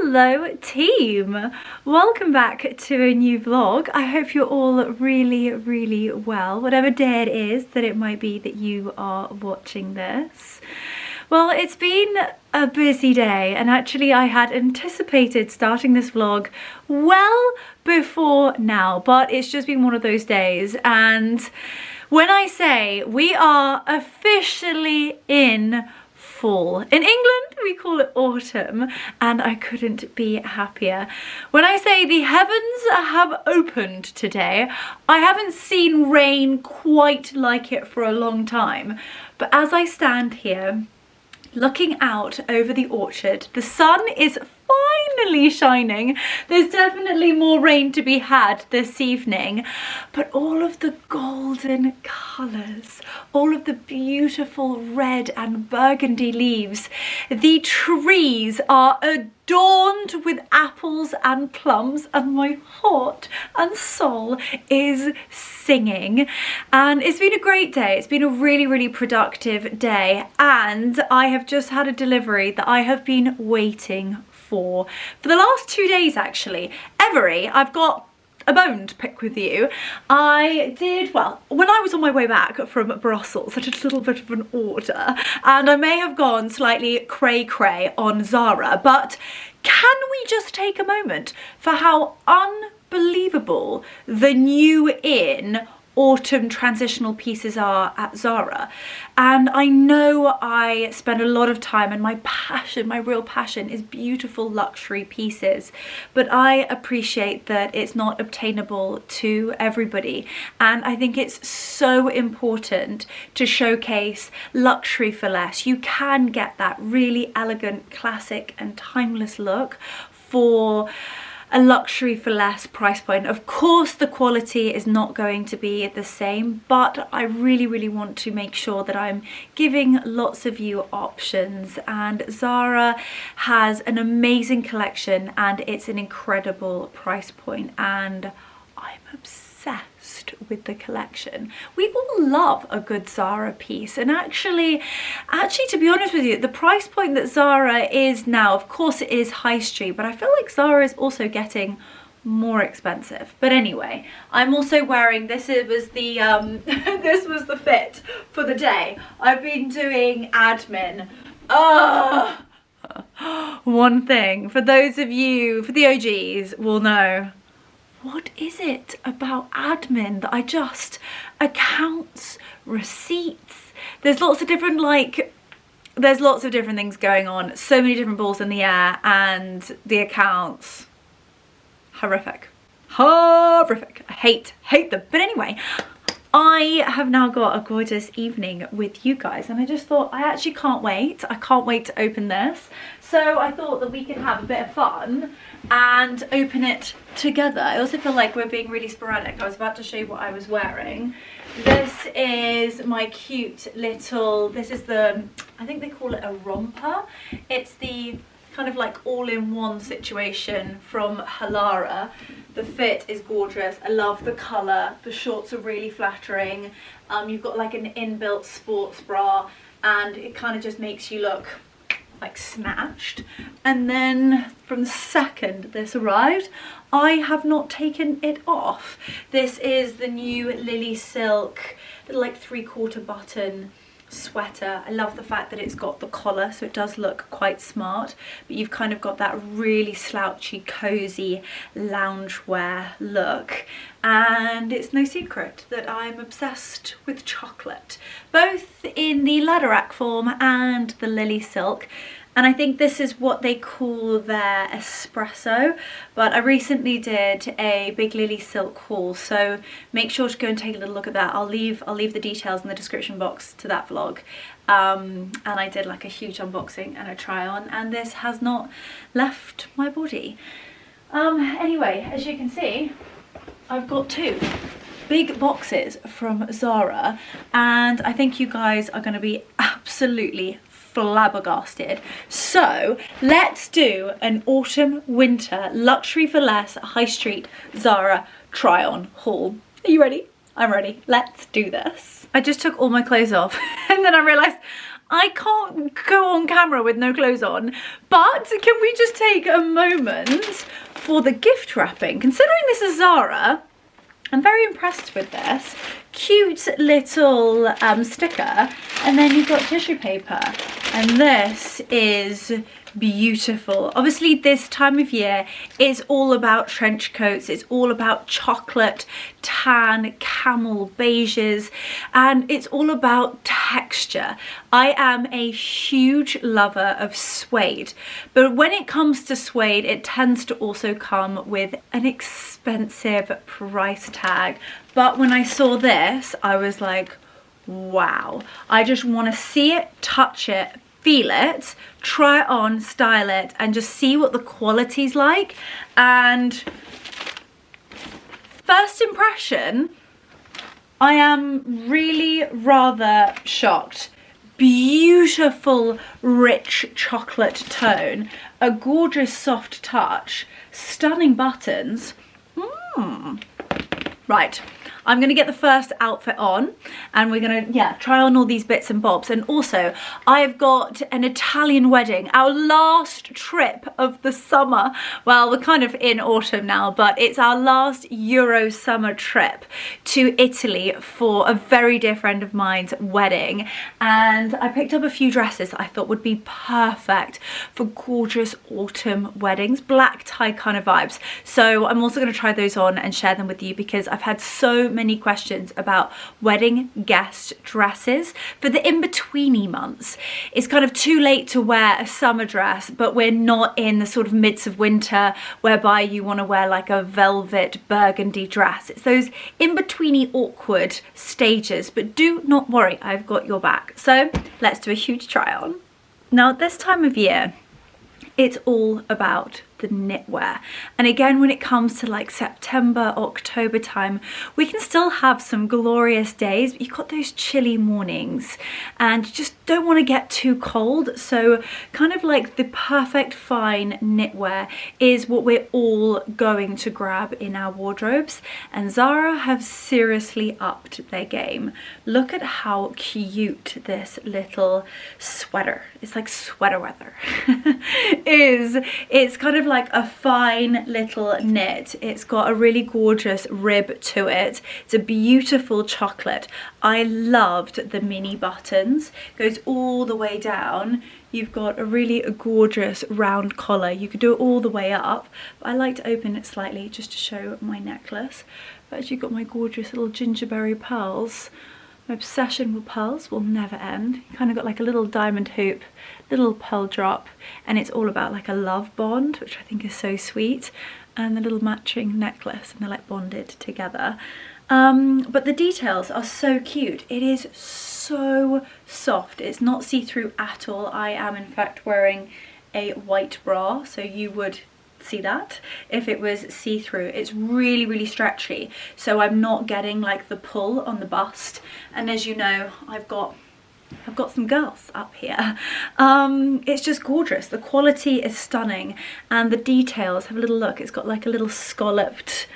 Hello team! Welcome back to a new vlog. I hope you're all really well, whatever day it is that it might be that you are watching this. Well, it's been a busy day, and actually I had anticipated starting this vlog well before now, but it's just been one of those days. And when I say we are officially in fall. In England, we call it autumn, and I couldn't be happier. When I say the heavens have opened today, I haven't seen rain quite like it for a long time. But as I stand here, looking out over the orchard, the sun is finally shining. There's definitely more rain to be had this evening, but all of the golden colours, all of the beautiful red and burgundy leaves, the trees are adorned with apples and plums, and my heart and soul is singing. And it's been a great day. It's been a really productive day, and I have just had a delivery that I have been waiting for the last 2 days actually. Every, I've got a bone to pick with you. I did, well, when I was on my way back from Brussels, I did a little bit of an order, and I may have gone slightly cray-cray on Zara, but can we just take a moment for how unbelievable the new in autumn transitional pieces are at Zara? And I know I spend a lot of time, and my passion, my real passion, is beautiful luxury pieces, but I appreciate that it's not obtainable to everybody, and I think it's so important to showcase luxury for less. You can get that really elegant, classic and timeless look for a luxury for less price point. Of course the quality is not going to be the same, but I really want to make sure that I'm giving lots of you options, and Zara has an amazing collection and it's an incredible price point, and I'm obsessed with the collection. We all love a good Zara piece, and actually to be honest with you, the price point that Zara is now, of course it is high street, but I feel like Zara is also getting more expensive. But anyway, I'm also wearing, this was the this was the fit for the day. I've been doing admin. One thing, for those of you, for the OGs, will know, what is it about admin that I just, accounts, receipts, there's lots of different things going on, so many different balls in the air, and the accounts, horrific. I hate them. But anyway, I have now got a gorgeous evening with you guys, and I just thought I actually can't wait. I can't wait to open this. So I thought that we could have a bit of fun and open it together. I also feel like we're being really sporadic. I was about to show you what I was wearing. This is my cute little, this is the, I think they call it a romper. It's the kind of like all-in-one situation from Halara. The fit is gorgeous. I love the colour. The shorts are really flattering. You've got like an inbuilt sports bra, and it kind of just makes you look like snatched. And then from the second this arrived, I have not taken it off. This is the new LilySilk, like 3/4 button sweater. I love the fact that it's got the collar, so it does look quite smart, but you've kind of got that really slouchy, cozy loungewear look. And it's no secret that I'm obsessed with chocolate, both in the Laderack form and the LilySilk. And I think this is what they call their espresso, but I recently did a big LilySilk haul, so make sure to go and take a little look at that. I'll leave the details in the description box to that vlog. And I did like a huge unboxing and a try on, and this has not left my body. Anyway, as you can see, I've got two big boxes from Zara, and I think you guys are going to be absolutely flabbergasted. So let's do an autumn winter luxury for less high street Zara try on haul. Are you ready? I'm ready. Let's do this. I just took all my clothes off and then I realized I can't go on camera with no clothes on, but can we just take a moment for the gift wrapping? Considering this is Zara, I'm very impressed with this. Cute little sticker, and then you've got tissue paper, and this is beautiful. Obviously this time of year is all about trench coats, it's all about chocolate, tan, camel, beiges, and it's all about texture. I am a huge lover of suede, but when it comes to suede, it tends to also come with an expensive price tag. But when I saw this, I was like, wow, I just want to see it, touch it, feel it, try it on, style it, and just see what the quality's like. And first impression, I am really rather shocked. Beautiful, rich chocolate tone, a gorgeous soft touch, stunning buttons. Right. I'm going to get the first outfit on, and we're going to, yeah, try on all these bits and bobs. And also, I've got an Italian wedding, our last trip of the summer. Well, we're kind of in autumn now, but it's our last Euro summer trip to Italy for a very dear friend of mine's wedding. And I picked up a few dresses that I thought would be perfect for gorgeous autumn weddings, black tie kind of vibes. So I'm also going to try those on and share them with you, because I've had so many questions about wedding guest dresses for the in-betweeny months. It's kind of too late to wear a summer dress, but we're not in the sort of midst of winter whereby you want to wear like a velvet burgundy dress. It's those in-betweeny awkward stages, but do not worry, I've got your back. So let's do a huge try on. Now at this time of year, it's all about the knitwear. And again, when it comes to like September, October time, we can still have some glorious days, but you've got those chilly mornings and you just don't want to get too cold. So kind of like the perfect fine knitwear is what we're all going to grab in our wardrobes. And Zara have seriously upped their game. Look at how cute this little sweater, it's like sweater weather, is. It's kind of like a fine little knit. It's got a really gorgeous rib to it. It's a beautiful chocolate. I loved the mini buttons. Goes all the way down. You've got a really gorgeous round collar. You could do it all the way up, but I like to open it slightly just to show my necklace. But as you've got my gorgeous little gingerbread pearls. My obsession with pearls will never end. You kind of got like a little diamond hoop, little pearl drop, and it's all about like a love bond, which I think is so sweet, and the little matching necklace, and they're like bonded together. But the details are so cute. It is so soft. It's not see-through at all. I am in fact wearing a white bra, so you would see that if it was see-through. It's really, really stretchy, so I'm not getting like the pull on the bust. And as you know, I've got some girls up here. It's just gorgeous. The quality is stunning, and the details, have a little look. It's got like a little scalloped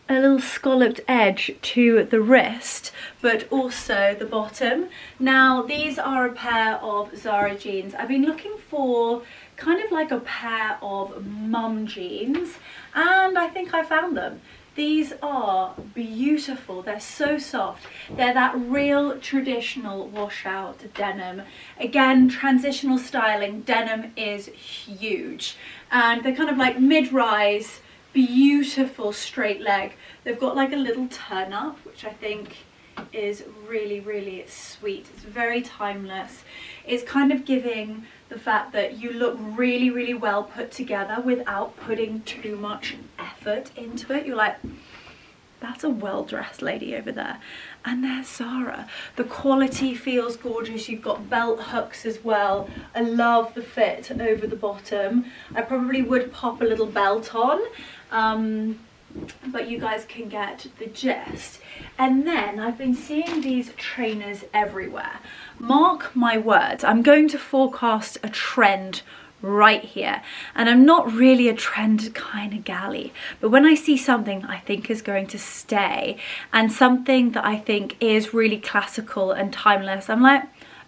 edge to the wrist, but also the bottom. Now these are a pair of Zara jeans. I've been looking for kind of like a pair of mum jeans, and I think I found them. These are beautiful. They're so soft. They're that real traditional washout denim. Again, transitional styling. Denim is huge, and they're kind of like mid-rise, beautiful straight leg. They've got like a little turn up, which I think is really, really sweet. It's very timeless. It's kind of giving the fact that you look really, really well put together without putting too much effort into it. You're like, that's a well-dressed lady over there. And there's Zara. The quality feels gorgeous. You've got belt hooks as well. I love the fit over the bottom. I probably would pop a little belt on, but you guys can get the gist. And then I've been seeing these trainers everywhere. Mark my words, I'm going to forecast a trend right here, and I'm not really a trend kind of galley, but when I see something I think is going to stay and something that I think is really classical and timeless, I'm like,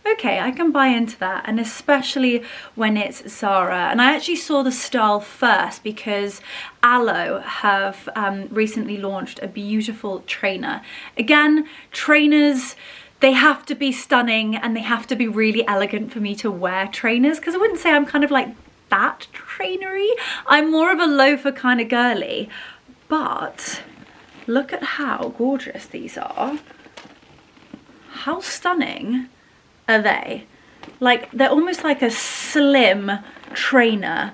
okay, I can buy into that, and especially when it's Zara. And I actually saw the style first because Aloe have recently launched a beautiful trainer. Again, trainers, they have to be stunning and they have to be really elegant for me to wear trainers, because I wouldn't say I'm kind of like that trainery. I'm more of a loafer kind of girly. But look at how gorgeous these are. How stunning are they? Like, they're almost like a slim trainer.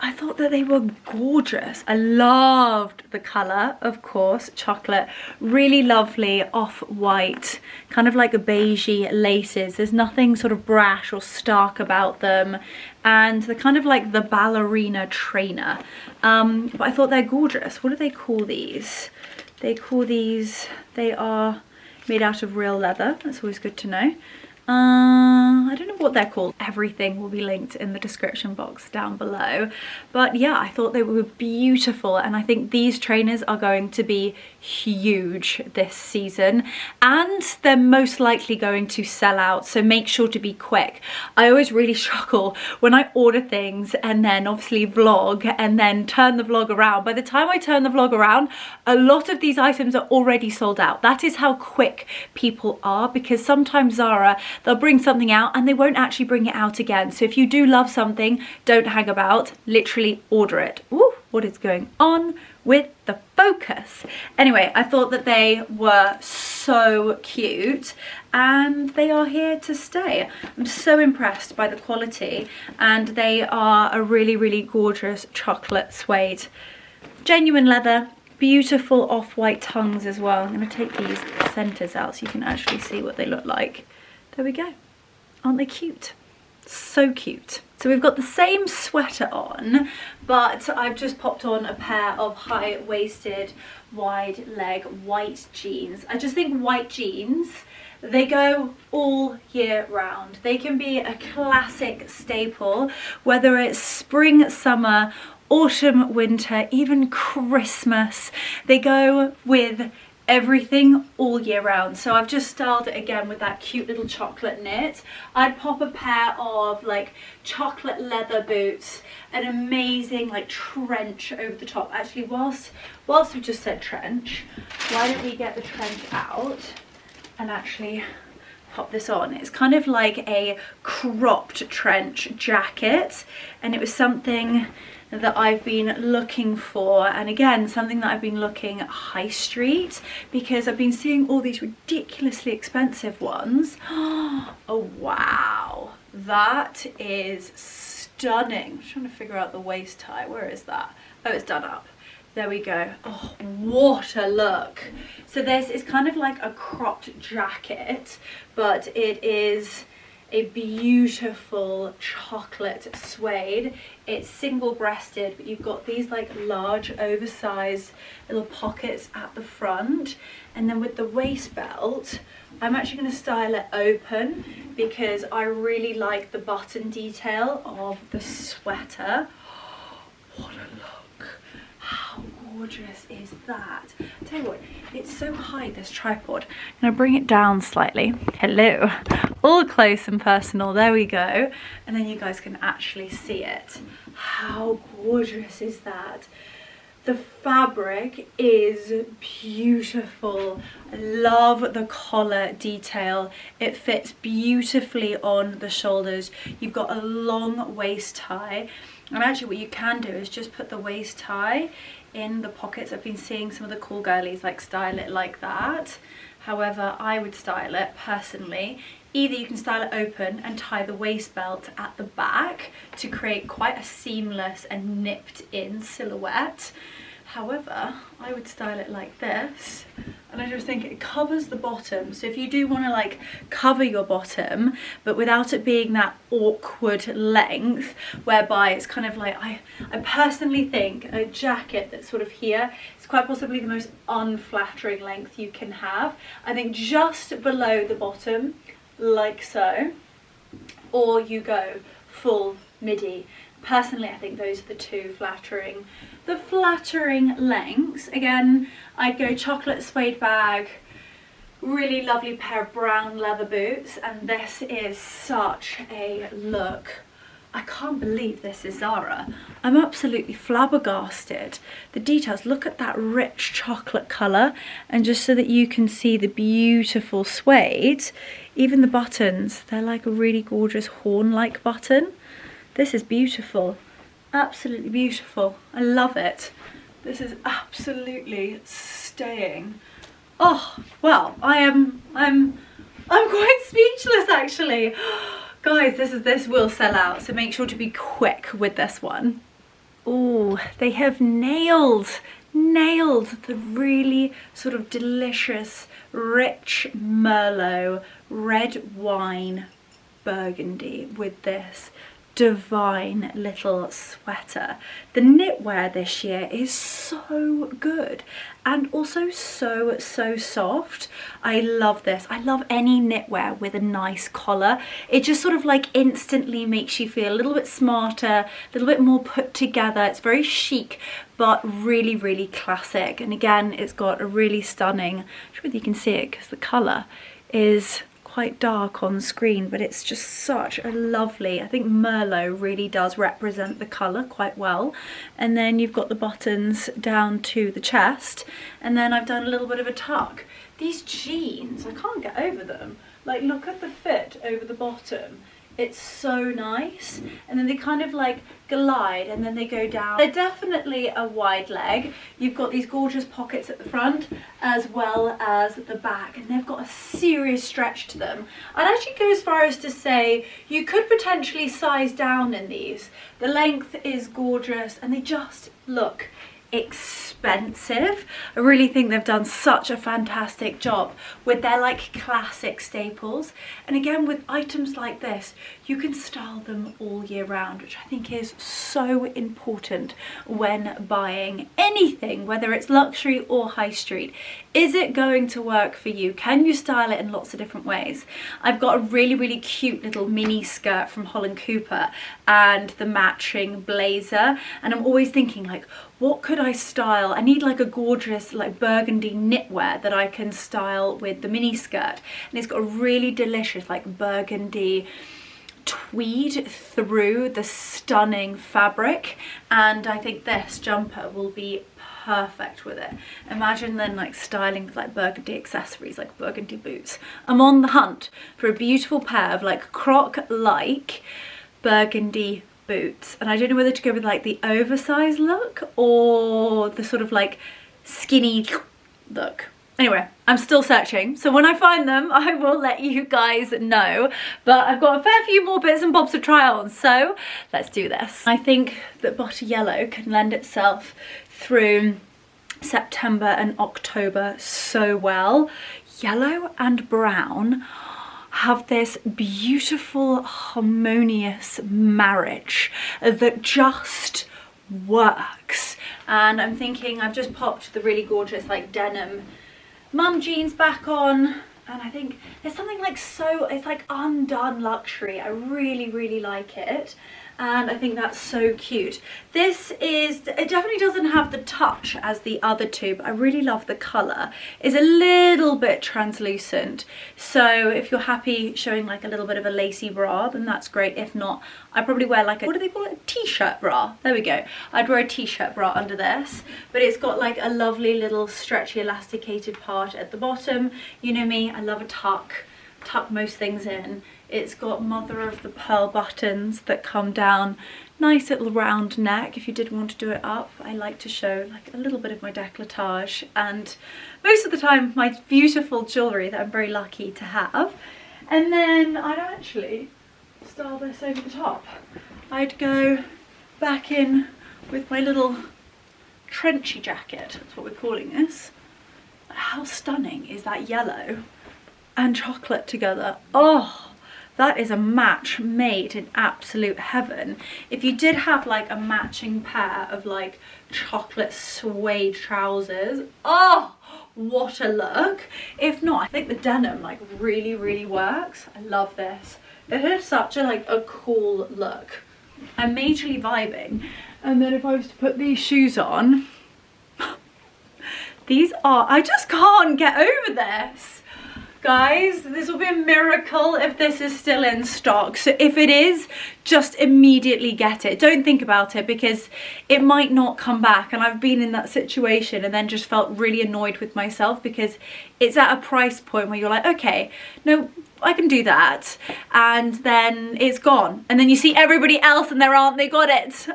I thought that they were gorgeous. I loved the colour, of course, chocolate. Really lovely off-white, kind of like a beigey laces. There's nothing sort of brash or stark about them. And they're kind of like the ballerina trainer. But I thought they're gorgeous. What do they call these? They call these, they are made out of real leather. That's always good to know. I don't know what they're called. Everything will be linked in the description box down below. But yeah, I thought they were beautiful, and I think these trainers are going to be huge this season, and they're most likely going to sell out, so make sure to be quick. I always really struggle when I order things and then obviously vlog and then turn the vlog around. By the time I turn the vlog around, a lot of these items are already sold out. That is how quick people are, because sometimes Zara, they'll bring something out and they won't actually bring it out again. So if you do love something, don't hang about, literally order it. Ooh, what is going on with the focus? Anyway, I thought that they were so cute and they are here to stay. I'm so impressed by the quality, and they are a really, really gorgeous chocolate suede. Genuine leather, beautiful off-white tongues as well. I'm going to take these centers out so you can actually see what they look like. There we go. Aren't they cute? So cute. So we've got the same sweater on, but I've just popped on a pair of high-waisted, wide leg white jeans. I just think white jeans, they go all year round. They can be a classic staple, whether it's spring, summer, autumn, winter, even Christmas. They go with everything all year round. So I've just styled it again with that cute little chocolate knit. I'd pop a pair of like chocolate leather boots, an amazing like trench over the top. Actually, whilst we just said trench, why don't we get the trench out and actually pop this on. It's kind of like a cropped trench jacket, and it was something that I've been looking for, and again something that I've been looking high street, because I've been seeing all these ridiculously expensive ones. Oh wow, that is stunning. I'm trying to figure out the waist tie. Where is that? Oh, it's done up. There we go. Oh, what a look. So this is kind of like a cropped jacket, but it is a beautiful chocolate suede. It's single breasted, but you've got these like large oversized little pockets at the front, and then with the waist belt, I'm actually going to style it open because I really like the button detail of the sweater. What a look. How gorgeous is that? I'll tell you what, it's so high, this tripod. I'm going to bring it down slightly. Hello. All close and personal. There we go. And then you guys can actually see it. How gorgeous is that? The fabric is beautiful. I love the collar detail. It fits beautifully on the shoulders. You've got a long waist tie. And actually what you can do is just put the waist tie in the pockets. I've been seeing some of the cool girlies like style it like that. However, I would style it personally. Either you can style it open and tie the waist belt at the back to create quite a seamless and nipped in silhouette. However, I would style it like this, and I just think it covers the bottom. So if you do want to like cover your bottom, but without it being that awkward length, whereby it's kind of like, I personally think a jacket that's sort of here is quite possibly the most unflattering length you can have. I think just below the bottom, like so, or you go full midi. Personally, I think those are the two flattering lengths. Again, I'd go chocolate suede bag, really lovely pair of brown leather boots, and this is such a look. I can't believe this is Zara. I'm absolutely flabbergasted. The details, look at that rich chocolate colour, and just so that you can see the beautiful suede, even the buttons, they're like a really gorgeous horn-like button. This is beautiful, absolutely beautiful. I love it. This is absolutely staying. Oh, well, I'm quite speechless actually. Guys, this will sell out, so make sure to be quick with this one. Oh, they have nailed the really sort of delicious, rich Merlot red wine burgundy with this divine little sweater. The knitwear this year is so good and also so soft. I love this. I love any knitwear with a nice collar. It just sort of like instantly makes you feel a little bit smarter, a little bit more put together. It's very chic but really classic, and again it's got a really stunning, I'm sure whether you can see it because the colour is quite dark on screen, but it's just such a lovely, I think Merlot really does represent the colour quite well. And then you've got the buttons down to the chest, and then I've done a little bit of a tuck. These jeans, I can't get over them. Like, look at the fit over the bottom. It's so nice, and then they kind of like glide and then they go down. They're definitely a wide leg. You've got these gorgeous pockets at the front as well as at the back, and they've got a serious stretch to them. I'd actually go as far as to say you could potentially size down in these. The length is gorgeous and they just look expensive. I really think they've done such a fantastic job with their like classic staples, and again with items like this you can style them all year round, which I think is so important when buying anything, whether it's luxury or high street. Is it going to work for you? Can you style it in lots of different ways? I've got a really cute little mini skirt from Holland Cooper and the matching blazer, and I'm always thinking like, what could I style? I need like a gorgeous like burgundy knitwear that I can style with the mini skirt, and it's got a really delicious like burgundy tweed through the stunning fabric, and I think this jumper will be perfect with it. Imagine then like styling with like burgundy accessories, like burgundy boots. I'm on the hunt for a beautiful pair of like croc-like burgundy boots, and I don't know whether to go with like the oversized look or the sort of like skinny look. Anyway, I'm still searching, so when I find them I will let you guys know, but I've got a fair few more bits and bobs to try on, so let's do this. I think that butter yellow can lend itself through September and October so well. Yellow and brown have this beautiful harmonious marriage that just works, and I'm thinking I've just popped the really gorgeous like denim mum jeans back on, and I think there's something like so, it's like undone luxury. I really like it, and I think that's so cute. This is, it definitely doesn't have the touch as the other two, but I really love the colour. It's a little bit translucent, so if you're happy showing like a little bit of a lacy bra, then that's great. If not, I probably wear like a, what do they call it, a t-shirt bra. There we go. I'd wear a t-shirt bra under this, but it's got like a lovely little stretchy elasticated part at the bottom. You know me, I love a tuck most things in. It's got mother of the pearl buttons that come down, nice little round neck if you did want to do it up. I like to show like a little bit of my décolletage, and most of the time my beautiful jewellery that I'm very lucky to have. And then I'd actually style this over the top. I'd go back in with my little trenchy jacket, that's what we're calling this. How stunning is that yellow and chocolate together? Oh, that is a match made in absolute heaven. If you did have like a matching pair of like chocolate suede trousers, oh, what a look. If not, I think the denim like really works. I love this. It is such a like a cool look. I'm majorly vibing. And then if I was to put these shoes on, these are, I just can't get over this. Guys, this will be a miracle if this is still in stock. So if it is, just immediately get it. Don't think about it, because it might not come back. And I've been in that situation and then just felt really annoyed with myself, because it's at a price point where you're like, okay, no, I can do that. And then it's gone. And then you see everybody else and they got it.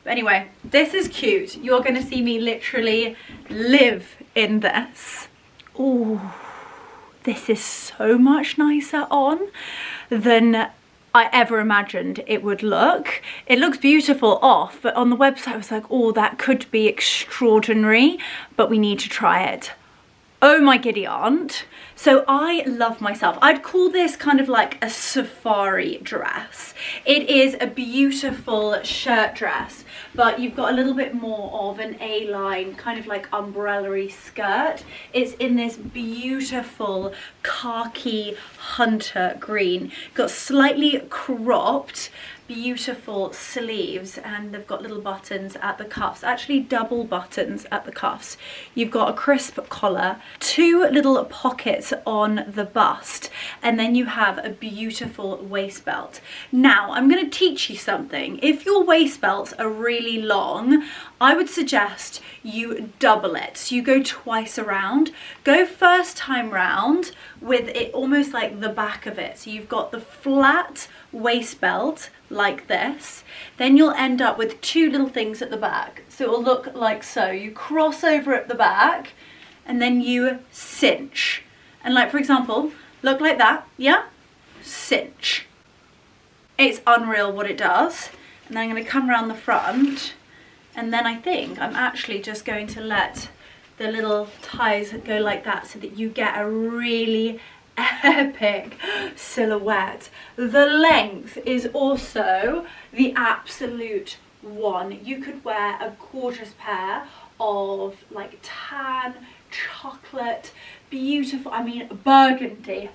But anyway, this is cute. You're going to see me literally live in this. Ooh. This is so much nicer on than I ever imagined it would look. It looks beautiful off, but on the website I was like, oh, that could be extraordinary, but we need to try it. Oh my giddy aunt. So I love myself. I'd call this kind of like a safari dress. It is a beautiful shirt dress, but you've got a little bit more of an A-line, kind of like umbrella-y skirt. It's in this beautiful khaki hunter green. Got slightly cropped, beautiful sleeves, and they've got little buttons at the cuffs, actually double buttons at the cuffs. You've got a crisp collar, 2 little pockets on the bust, and then you have a beautiful waist belt. Now I'm going to teach you something. If your waist belts are really long, I would suggest you double it. So you go twice around. Go first time round with it almost like the back of it. So you've got the flat waist belt like this. Then you'll end up with 2 little things at the back. So it will look like so. You cross over at the back and then you cinch. And like, for example, look like that, yeah? Cinch. It's unreal what it does. And then I'm going to come around the front, and then I think I'm actually just going to let the little ties go like that so that you get a really epic silhouette. The length is also the absolute one. You could wear a gorgeous pair of like tan, chocolate, beautiful, I mean burgundy.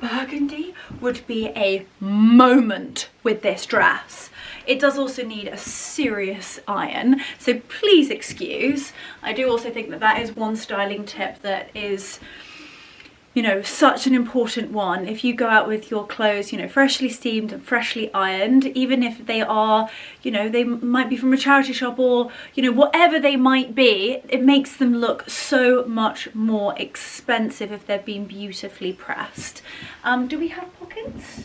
Burgundy would be a moment with this dress. It does also need a serious iron, so please excuse. I do also think that that is one styling tip that is, you know, such an important one. If you go out with your clothes, you know, freshly steamed and freshly ironed, even if they are, you know, they might be from a charity shop or, you know, whatever they might be, it makes them look so much more expensive if they've been beautifully pressed. Do we have pockets?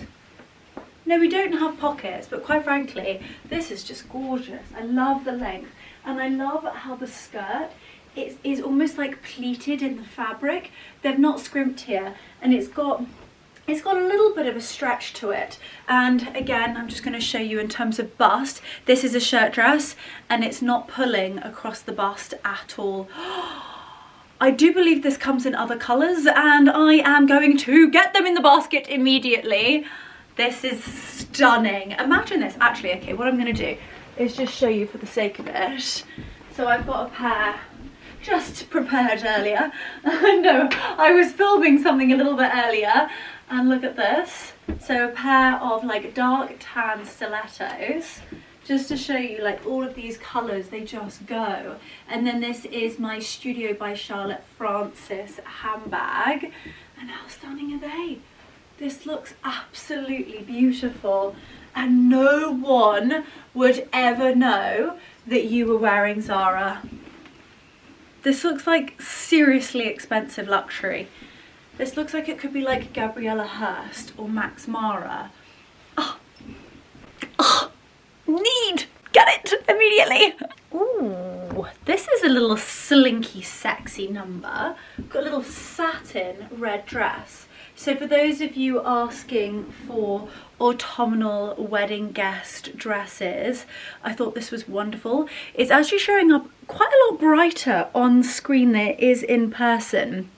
No, we don't have pockets, but quite frankly, this is just gorgeous. I love the length, and I love how the skirt is almost like pleated in the fabric. They've not scrimped here, and it's got a little bit of a stretch to it. And again, I'm just going to show you in terms of bust. This is a shirt dress, and it's not pulling across the bust at all. I do believe this comes in other colours, and I am going to get them in the basket immediately. This is stunning. Imagine this. Actually, okay, what I'm going to do is just show you for the sake of it. So I've got a pair just prepared earlier. No, I was filming something a little bit earlier, and look at this. So a pair of like dark tan stilettos, just to show you like all of these colours, they just go. And then this is my Studio by Charlotte Francis handbag. And how stunning are they? This looks absolutely beautiful, and no one would ever know that you were wearing Zara. This looks like seriously expensive luxury. This looks like it could be like Gabriella Hearst or Max Mara. Oh, need, get it immediately. Ooh, this is a little slinky sexy number. Got a little satin red dress. So for those of you asking for autumnal wedding guest dresses, I thought this was wonderful. It's actually showing up quite a lot brighter on screen than it is in person.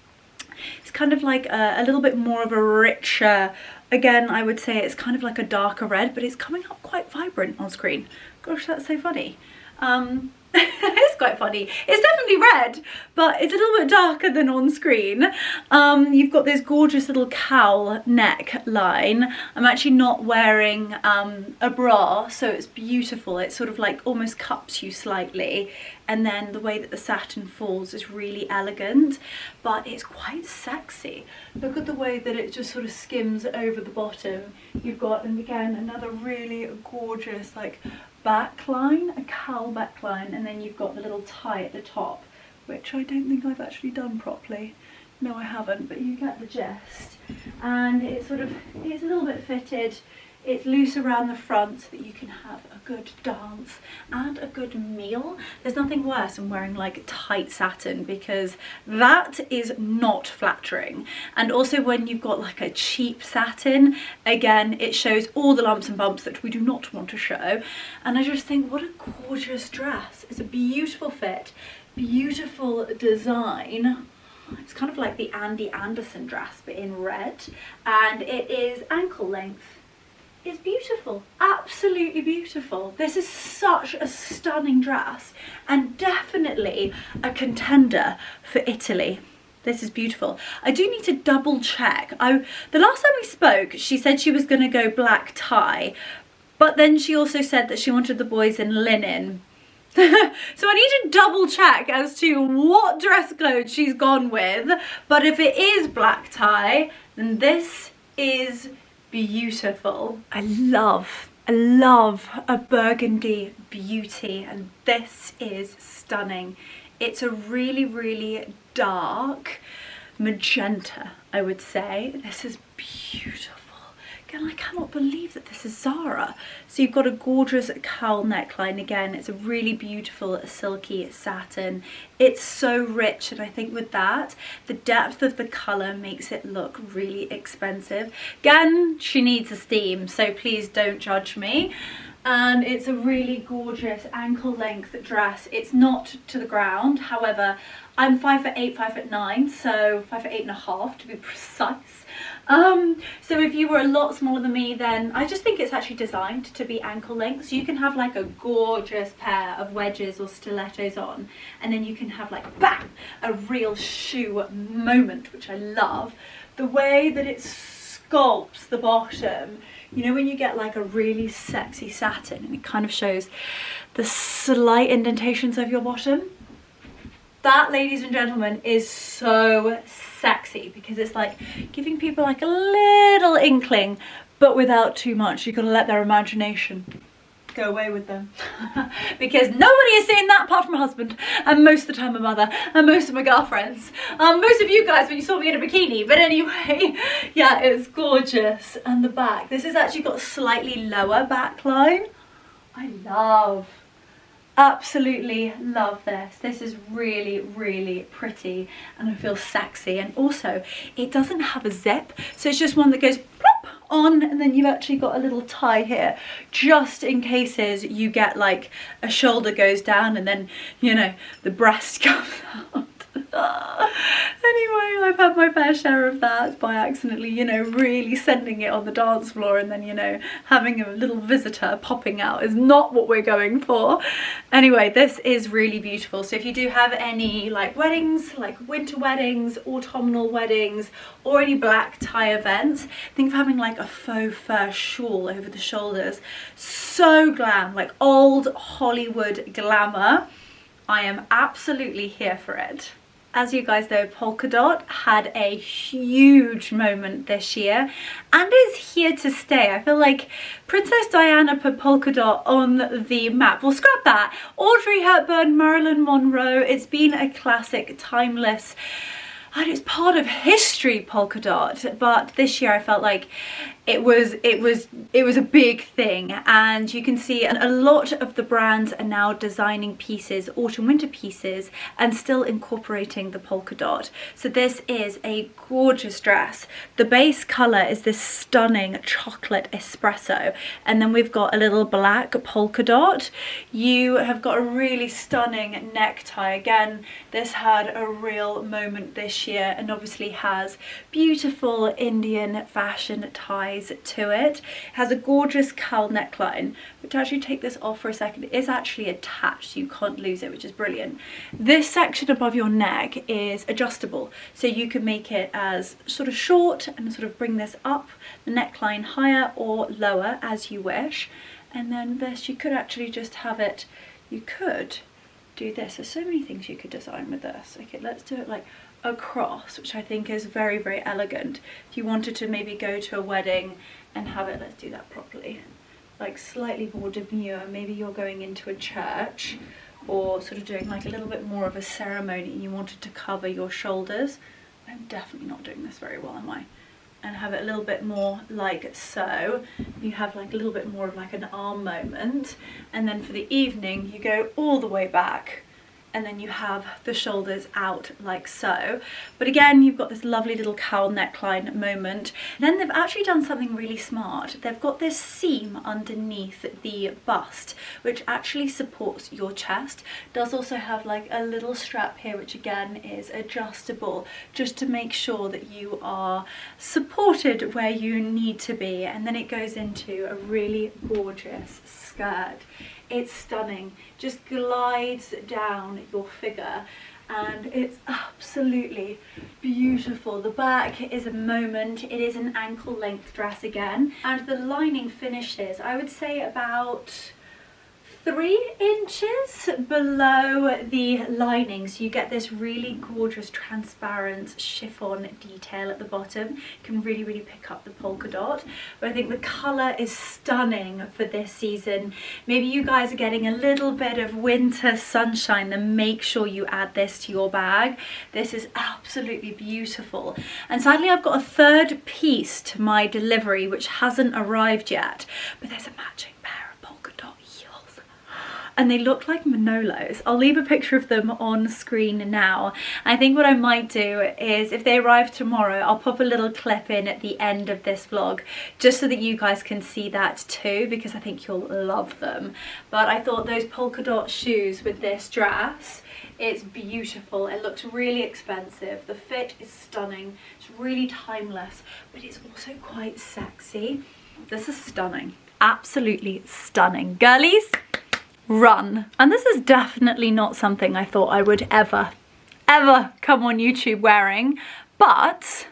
It's kind of like a little bit more of a richer, again, I would say it's kind of like a darker red, but it's coming up quite vibrant on screen. Gosh, that's so funny. It's quite funny. It's definitely red, but it's a little bit darker than on screen. You've got this gorgeous little cowl neckline. I'm actually not wearing a bra, so it's beautiful. It sort of like almost cups you slightly, and then the way that the satin falls is really elegant, but it's quite sexy. Look at the way that it just sort of skims over the bottom. You've got, and again, another really gorgeous like backline, a cowl backline, and then you've got the little tie at the top, which I don't think I've actually done properly. No, I haven't, but you get the gist. And it's sort of, it's a little bit fitted. It's loose around the front so that you can have a good dance and a good meal. There's nothing worse than wearing like tight satin, because that is not flattering. And also when you've got like a cheap satin, again, it shows all the lumps and bumps that we do not want to show. And I just think, what a gorgeous dress. It's a beautiful fit, beautiful design. It's kind of like the Andy Anderson dress, but in red. And it is ankle length. It's beautiful, absolutely beautiful. This is such a stunning dress, and definitely a contender for Italy. This is beautiful. I do need to double check. The last time we spoke, she said she was going to go black tie, but then she also said that she wanted the boys in linen. So I need to double check as to what dress code she's gone with, but if it is black tie, then this is beautiful. I love a burgundy beauty, and this is stunning. It's a really, really dark magenta, I would say. This is beautiful. Again, I cannot believe that this is Zara. So you've got a gorgeous cowl neckline. Again, it's a really beautiful silky satin. It's so rich, and I think with that, the depth of the colour makes it look really expensive. Again, she needs a steam, so please don't judge me. And it's a really gorgeous ankle length dress. It's not to the ground, however, I'm 5'8", 5'9", so 5'8.5" to be precise. So if you were a lot smaller than me, then I just think it's actually designed to be ankle length. So you can have like a gorgeous pair of wedges or stilettos on, and then you can have like, bam, a real shoe moment, which I love. The way that it sculpts the bottom, you know, when you get like a really sexy satin and it kind of shows the slight indentations of your bottom. That, ladies and gentlemen, is so sexy, because it's like giving people like a little inkling, but without too much. You've got to let their imagination go away with them. Because nobody is seeing that apart from my husband, and most of the time my mother, and most of my girlfriends. Most of you guys when you saw me in a bikini, but anyway, yeah, it's gorgeous. And the back, this has actually got a slightly lower backline. I love, absolutely love this. This is really, really pretty, and I feel sexy. And also, it doesn't have a zip, so it's just one that goes plop on, and then you've actually got a little tie here, just in cases you get like a shoulder goes down and then, you know, the breast comes out. Anyway, I've had my fair share of that by accidentally, you know, really sending it on the dance floor, and then, you know, having a little visitor popping out is not what we're going for. Anyway, this is really beautiful. So if you do have any like weddings, like winter weddings, autumnal weddings, or any black tie events, think of having like a faux fur shawl over the shoulders. So glam, like old Hollywood glamour. I am absolutely here for it. As you guys know, polka dot had a huge moment this year and is here to stay. I feel like Princess Diana put polka dot on the map. Well, scrap that. Audrey Hepburn, Marilyn Monroe, it's been a classic, timeless, and it's part of history, polka dot. But this year I felt like it was a big thing, and you can see a lot of the brands are now designing pieces, autumn winter pieces, and still incorporating the polka dot. So this is a gorgeous dress. The base color is this stunning chocolate espresso, and then we've got a little black polka dot. You have got a really stunning necktie. Again, this had a real moment this year, and obviously has beautiful Indian fashion ties size to it. It has a gorgeous cowl neckline, but to actually take this off for a second, it is actually attached, so you can't lose it, which is brilliant. This section above your neck is adjustable, so you can make it as sort of short and sort of bring this up the neckline higher or lower as you wish. And then this, you could actually just have it, you could do this. There's so many things you could design with this. Okay, let's do it like across, which I think is very, very elegant. If you wanted to maybe go to a wedding and have it, let's do that properly, like slightly more demure, maybe you're going into a church or sort of doing like a little bit more of a ceremony and you wanted to cover your shoulders. I'm definitely not doing this very well, am I? And have it a little bit more like so. You have like a little bit more of like an arm moment, and then for the evening you go all the way back and then you have the shoulders out like so. But again, you've got this lovely little cowl neckline moment. Then they've actually done something really smart. They've got this seam underneath the bust, which actually supports your chest. Does also have like a little strap here, which again is adjustable, just to make sure that you are supported where you need to be. And then it goes into a really gorgeous skirt. It's stunning, just glides down your figure and it's absolutely beautiful. The back is a moment. It is an ankle length dress again, and the lining finishes, I would say, about 3 inches below the lining, so you get this really gorgeous transparent chiffon detail at the bottom. You can really, really pick up the polka dot, but I think the colour is stunning for this season. Maybe you guys are getting a little bit of winter sunshine, then make sure you add this to your bag. This is absolutely beautiful. And sadly I've got a third piece to my delivery which hasn't arrived yet, but there's a matching pair of polka dot heels and they look like Manolos. I'll leave a picture of them on screen now. I think what I might do is, if they arrive tomorrow, I'll pop a little clip in at the end of this vlog just so that you guys can see that too, because I think you'll love them. But I thought those polka dot shoes with this dress, it's beautiful. It looks really expensive. The fit is stunning. It's really timeless, but it's also quite sexy. This is stunning. Absolutely stunning. Girlies, run. And this is definitely not something I thought I would ever come on YouTube wearing, but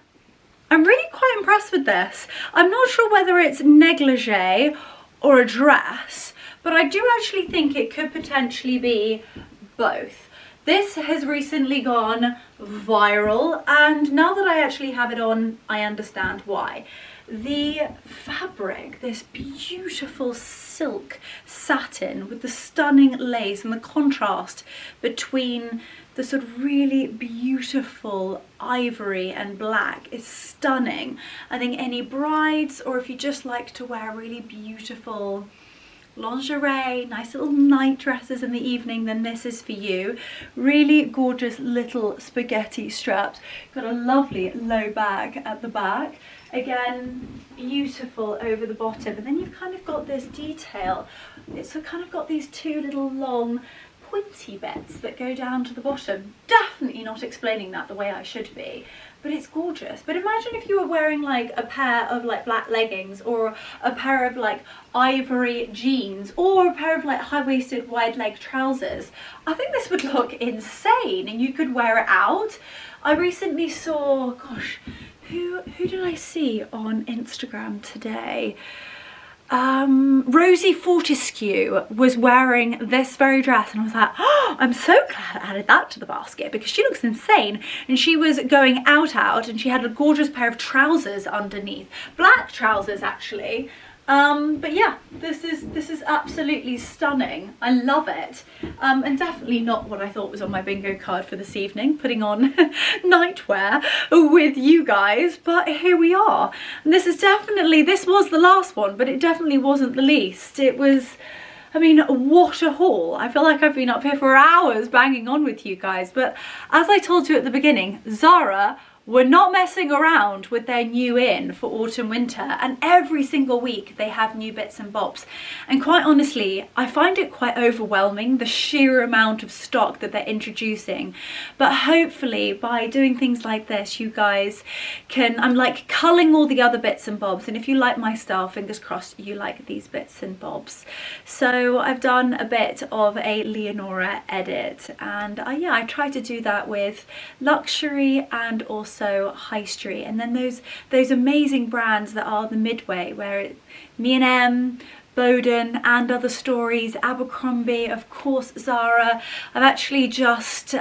I'm really quite impressed with this. I'm not sure whether it's negligee or a dress, but I do actually think it could potentially be both. This has recently gone viral, and now that I actually have it on, I understand why. The fabric, this beautiful silk satin with the stunning lace and the contrast between the sort of really beautiful ivory and black is stunning. I think any brides, or if you just like to wear really beautiful lingerie, nice little night dresses in the evening, then this is for you. Really gorgeous little spaghetti straps. Got a lovely low bag at the back. Again, beautiful over the bottom, and then you've kind of got this detail. It's kind of got these two little long pointy bits that go down to the bottom. Definitely not explaining that the way I should be, but it's gorgeous. But imagine if you were wearing like a pair of like black leggings, or a pair of like ivory jeans, or a pair of like high-waisted wide leg trousers. I think this would look insane, and you could wear it out. I recently saw, gosh, who did I see on Instagram today? Rosie Fortescue was wearing this very dress, and I was like, oh, I'm so glad I added that to the basket, because she looks insane. And she was going out, and she had a gorgeous pair of trousers underneath, black trousers actually. But yeah, this is absolutely stunning. I love it, and definitely not what I thought was on my bingo card for this evening, putting on nightwear with you guys, but here we are. And this was the last one, but it definitely wasn't the least. It was, I mean, what a haul. I feel like I've been up here for hours banging on with you guys, but as I told you at the beginning, Zara were not messing around with their new in for autumn winter, and every single week they have new bits and bobs. And quite honestly, I find it quite overwhelming, the sheer amount of stock that they're introducing. But hopefully by doing things like this, you guys can, I'm like culling all the other bits and bobs, and if you like my style, fingers crossed you like these bits and bobs. So I've done a bit of a Leonora edit, and yeah, I try to do that with luxury and also high street, and then those amazing brands that are the midway, where M&M, Boden and Other Stories, Abercrombie, of course Zara. I've actually just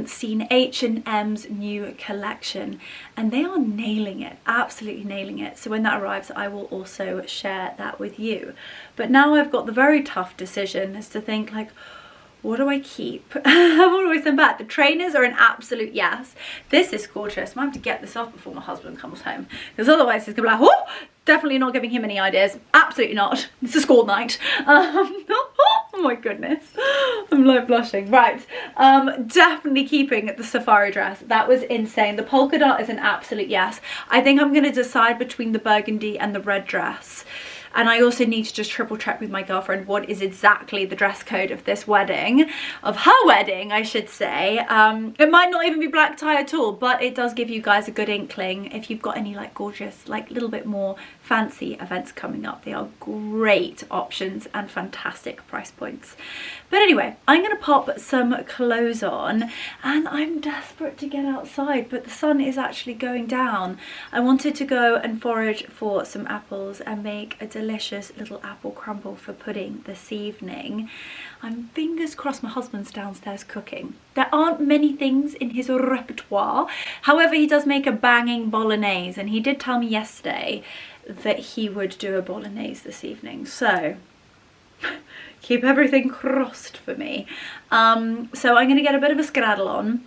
seen H&M's new collection, and they are nailing it, absolutely nailing it. So when that arrives, I will also share that with you. But now I've got the very tough decision as to think like, what do I keep? What do I send back? The trainers are an absolute yes. This is gorgeous. I might have to get this off before my husband comes home, because otherwise he's gonna be like, oh, definitely not giving him any ideas. Absolutely not. It's a school night. Oh my goodness. I'm like blushing. Right. Definitely keeping the safari dress. That was insane. The polka dot is an absolute yes. I think I'm gonna decide between the burgundy and the red dress. And I also need to just triple check with my girlfriend what is exactly the dress code of this wedding, of her wedding, I should say. It might not even be black tie at all, but it does give you guys a good inkling if you've got any like gorgeous, like little bit more fancy events coming up. They are great options and fantastic price points. But anyway, I'm gonna pop some clothes on, and I'm desperate to get outside, but the sun is actually going down. I wanted to go and forage for some apples and make a delicious little apple crumble for pudding this evening. I'm fingers crossed my husband's downstairs cooking. There aren't many things in his repertoire. However, he does make a banging bolognese, and he did tell me yesterday that he would do a bolognese this evening. So keep everything crossed for me. So I'm gonna get a bit of a skedaddle on,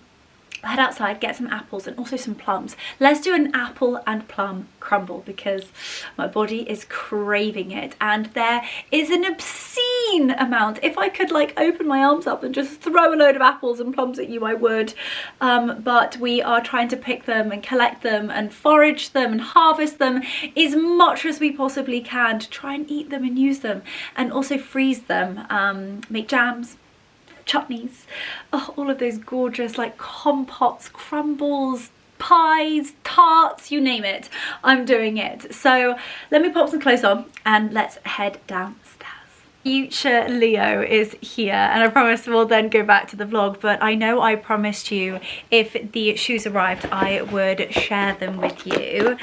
head outside, get some apples and also some plums. Let's do an apple and plum crumble because my body is craving it, and there is an obscene amount. If I could like open my arms up and just throw a load of apples and plums at you, I would. But we are trying to pick them and collect them and forage them and harvest them as much as we possibly can to try and eat them and use them, and also freeze them, make jams, chutneys, oh, all of those gorgeous like compotes, crumbles, pies, tarts, you name it, I'm doing it. So let me pop some clothes on and let's head downstairs. Future Leo is here, and I promise we'll then go back to the vlog, but I know I promised you if the shoes arrived I would share them with you,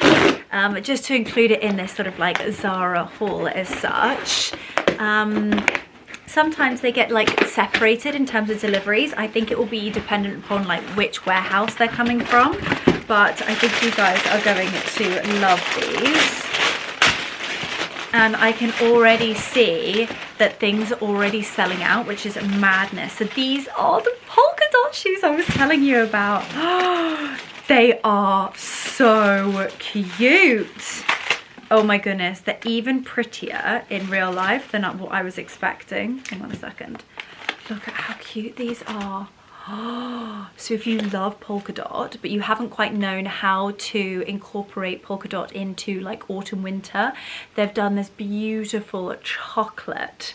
just to include it in this sort of like Zara haul as such. Sometimes they get like separated in terms of deliveries. I think it will be dependent upon like which warehouse they're coming from, but I think you guys are going to love these. And I can already see that things are already selling out, which is madness. So these are the polka dot shoes I was telling you about. They are so cute. Oh my goodness, they're even prettier in real life than what I was expecting. Hang on a second. Look at how cute these are. So if you love polka dot, but you haven't quite known how to incorporate polka dot into like autumn winter, they've done this beautiful chocolate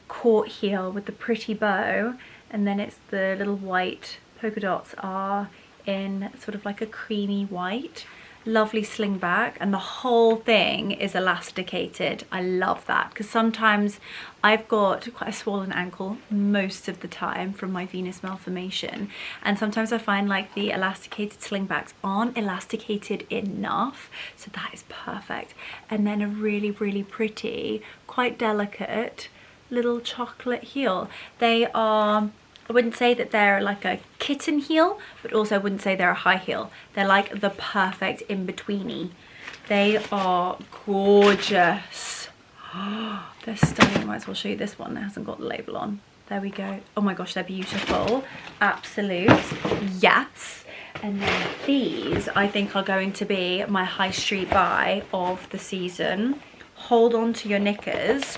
court heel with the pretty bow, and then it's the little white polka dots are in sort of like a creamy white. Lovely sling back, and the whole thing is elasticated. I love that because sometimes I've got quite a swollen ankle most of the time from my venous malformation, and sometimes I find like the elasticated slingbacks aren't elasticated enough, so that is perfect. And then a really pretty, quite delicate little chocolate heel. They are, I wouldn't say that they're like a kitten heel, but also I wouldn't say they're a high heel. They're like the perfect in-betweeny. They are gorgeous. They're stunning. Might as well show you this one that hasn't got the label on. There we go. Oh my gosh, they're beautiful. Absolute yes. And then these I think are going to be my high street buy of the season. Hold on to your knickers,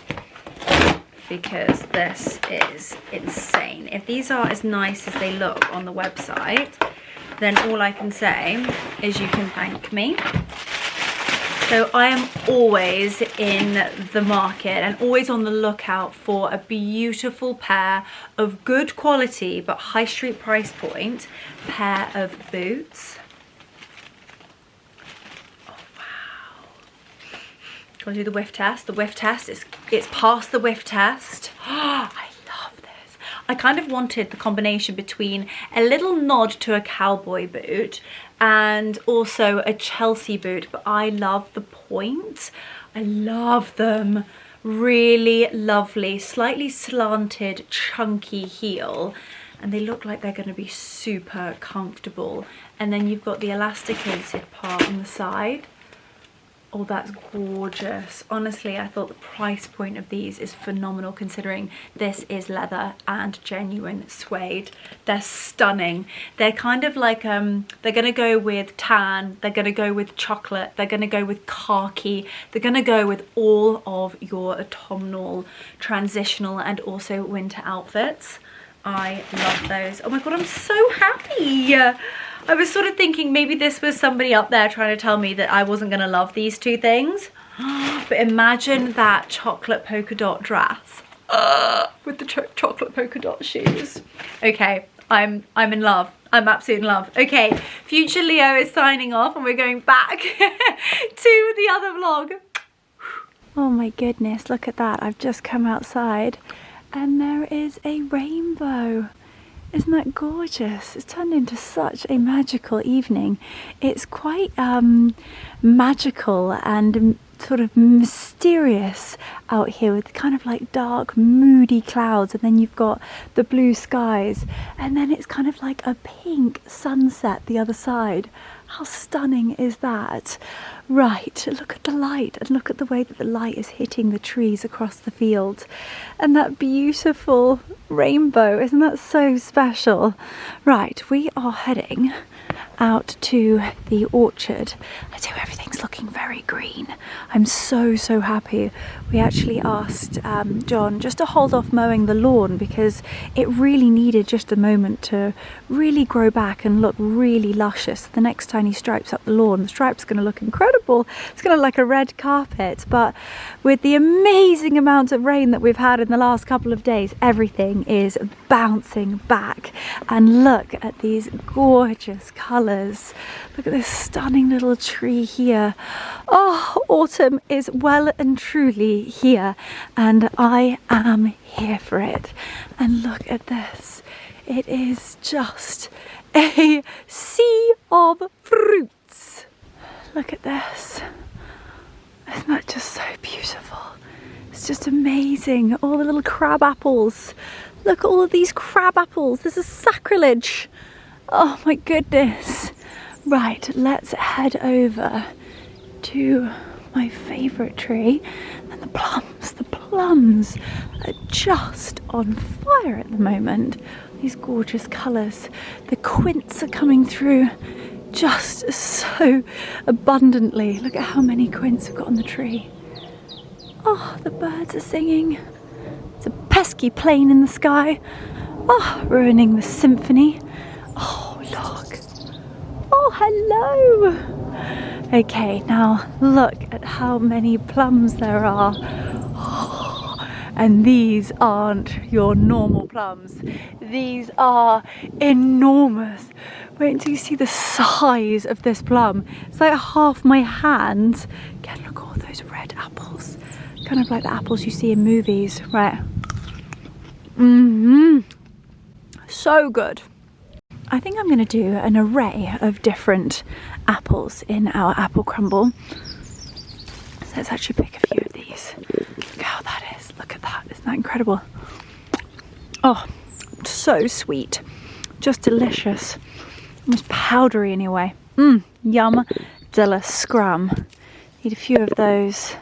because this is insane. If these are as nice as they look on the website, then all I can say is you can thank me. So I am always in the market and always on the lookout for a beautiful pair of good quality but high street price point pair of boots. Oh wow. Gotta do the whiff test. The whiff test is, it's past the whiff test. I love this. I kind of wanted the combination between a little nod to a cowboy boot and also a Chelsea boot, but I love the point. I love them. Really lovely, slightly slanted, chunky heel, and they look like they're going to be super comfortable. And then you've got the elasticated part on the side. Oh, that's gorgeous. Honestly, I thought the price point of these is phenomenal considering this is leather and genuine suede. They're stunning. They're kind of like, they're gonna go with tan, they're gonna go with chocolate, they're gonna go with khaki, they're gonna go with all of your autumnal, transitional and also winter outfits. I love those. Oh my God, I'm so happy. I was sort of thinking maybe this was somebody up there trying to tell me that I wasn't gonna love these two things. But imagine that chocolate polka dot dress with the chocolate polka dot shoes. Okay, I'm in love. I'm absolutely in love. Okay, future Leo is signing off and we're going back to the other vlog. Oh my goodness, look at that. I've just come outside and there is a rainbow. Isn't that gorgeous? It's turned into such a magical evening. It's quite magical and sort of mysterious out here with kind of like dark, moody clouds, and then you've got the blue skies, and then it's kind of like a pink sunset the other side. How stunning is that? Right, look at the light and look at the way that the light is hitting the trees across the field. And that beautiful rainbow, isn't that so special? Right, we are heading out to the orchard. I do, everything's looking very green. I'm so happy. We actually asked John just to hold off mowing the lawn because it really needed just a moment to really grow back and look really luscious. The next time he stripes up the lawn, the stripe's going to look incredible. It's going to look like a red carpet, but with the amazing amount of rain that we've had in the last couple of days, everything is bouncing back. And look at these gorgeous colours. Look at this stunning little tree here. Oh, autumn is well and truly here, and I am here for it. And look at this. It is just a sea of fruits. Look at this. Isn't that just so beautiful? It's just amazing. All the little crab apples. Look at all of these crab apples. This is sacrilege. Oh my goodness. Right, let's head over to my favourite tree. And the plums are just on fire at the moment. These gorgeous colours. The quince are coming through just so abundantly. Look at how many quince we've got on the tree. Oh, the birds are singing. It's a pesky plane in the sky. Oh, ruining the symphony. Oh, look. Oh, hello. Okay, now look at how many plums there are. Oh, and these aren't your normal plums. These are enormous. Wait until you see the size of this plum. It's like half my hand. Again, look at all those red apples. Kind of like the apples you see in movies, right? So good. I think I'm going to do an array of different apples in our apple crumble. So let's actually pick a few of these. Look how that is. Look at that. Isn't that incredible? Oh, so sweet. Just delicious. Almost powdery anyway. Yum. Della scrum. Need a few of those.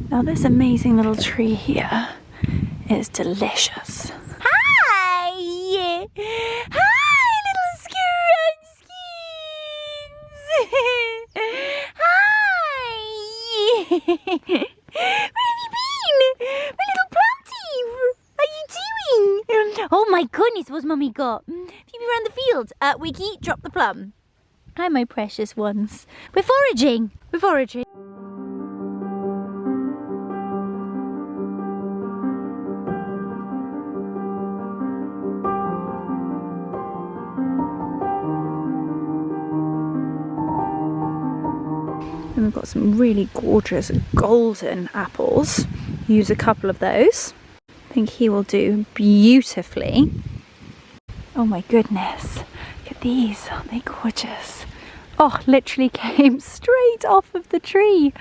Now this amazing little tree here is delicious. Hi! Hi, little scrunskins! Hi! Where have you been? My little planty! Oh my goodness, what's Mummy got? Have you been around the field? Wiki, drop the plum. Hi, my precious ones. We're foraging. We're foraging. And we've got some really gorgeous golden apples. Use a couple of those. I think he will do beautifully. Oh my goodness, look at these, aren't they gorgeous? Oh, literally came straight off of the tree.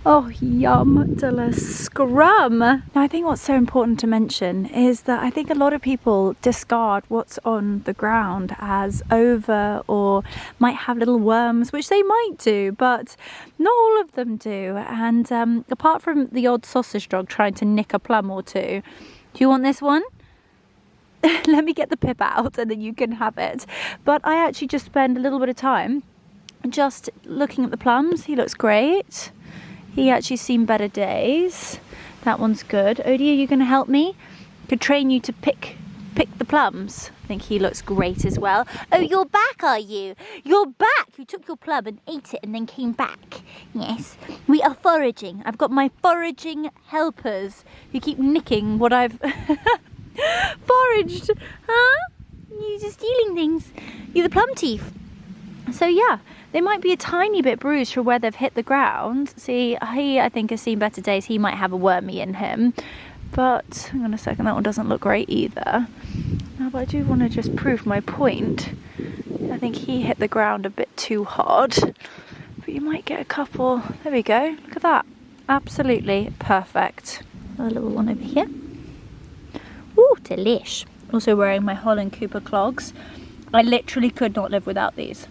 Oh, yum de la scrum. Now, I think what's so important to mention is that I think a lot of people discard what's on the ground as over or might have little worms, which they might do, but not all of them do. And apart from the odd sausage dog trying to nick a plum or two, do you want this one? Let me get the pip out and then you can have it. But I actually just spend a little bit of time just looking at the plums. He looks great. He actually seen better days. That one's good. Odie, are you going to help me? Could train you to pick the plums. I think he looks great as well. Oh, you're back, are you? You're back. You took your plum and ate it and then came back. Yes, we are foraging. I've got my foraging helpers who keep nicking what I've foraged. Huh? You're just stealing things. You're the plum thief. So yeah, they might be a tiny bit bruised from where they've hit the ground. See, he, I think, has seen better days. He might have a wormy in him. But, hang on a second, that one doesn't look great either. Now, but I do want to just prove my point. I think he hit the ground a bit too hard. But you might get a couple. There we go. Look at that. Absolutely perfect. Another little one over here. Ooh, delish. Also wearing my Holland Cooper clogs. I literally could not live without these.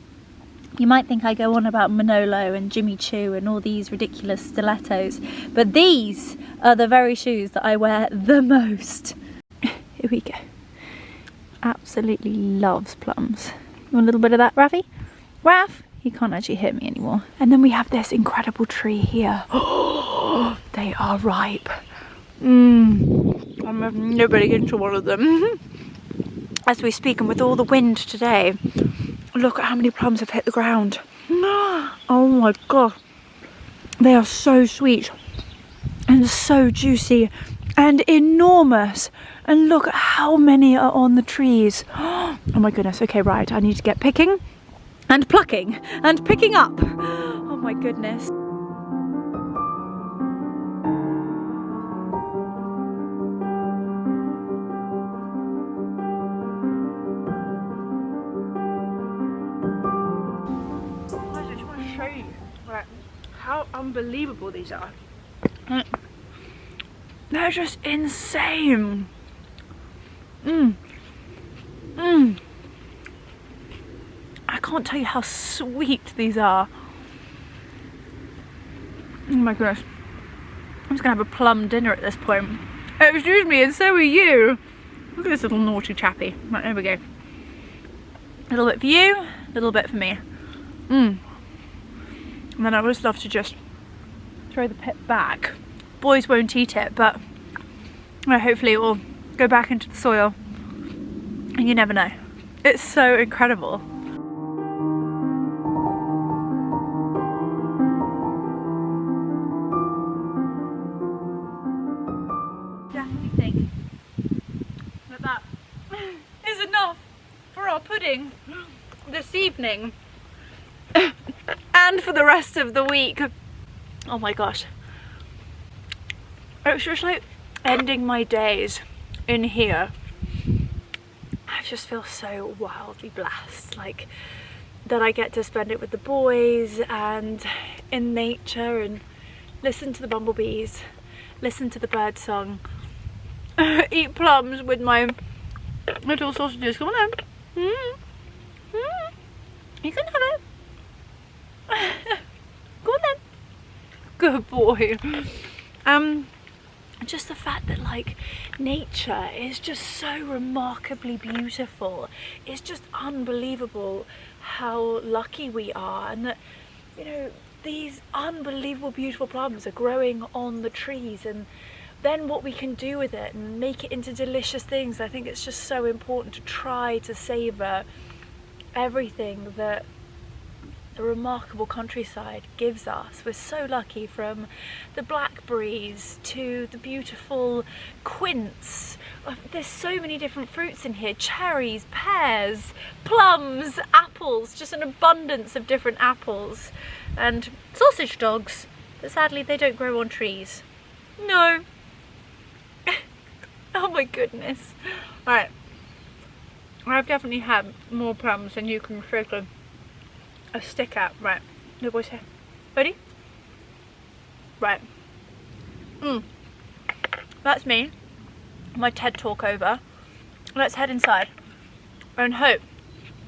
You might think I go on about Manolo and Jimmy Choo and all these ridiculous stilettos, but these are the very shoes that I wear the most. Here we go. Absolutely loves plums. You want a little bit of that, Raffy? Raff? He can't actually hear me anymore. And then we have this incredible tree here. Oh, they are ripe. I'm nobody into one of them. As we speak, and with all the wind today, look at how many plums have hit the ground. Oh my god. They are so sweet and so juicy and enormous. And look at how many are on the trees. Oh my goodness. Okay, right. I need to get picking and plucking and picking up. Oh my goodness. How unbelievable these are. They're just insane. I can't tell you how sweet these are. Oh my goodness. I'm just gonna have a plum dinner at this point. Oh, excuse me, and so are you. Look at this little naughty chappy. Right, there we go. A little bit for you, a little bit for me. And then I always love to just throw the pip back. Boys won't eat it, but hopefully it will go back into the soil. And you never know. It's so incredible. Definitely think that is enough for our pudding this evening. And for the rest of the week. Oh my gosh. It's just like ending my days in here. I just feel so wildly blessed, like that I get to spend it with the boys and in nature and listen to the bumblebees, listen to the bird song, eat plums with my little sausages. Come on then. You can have it. Go on then. Good boy. Just the fact that like nature is just so remarkably beautiful. It's just unbelievable how lucky we are, and that, you know, these unbelievable beautiful plums are growing on the trees, and then what we can do with it and make it into delicious things. I think it's just so important to try to savour everything that the remarkable countryside gives us. We're so lucky, from the blackberries to the beautiful quince. There's so many different fruits in here: cherries, pears, plums, apples, just an abundance of different apples, and sausage dogs, but sadly they don't grow on trees. No. Oh my goodness. Alright, I've definitely had more plums than you can shake a stick at. Right, no boys here. Ready? Right. That's me. My TED talk over. Let's head inside and hope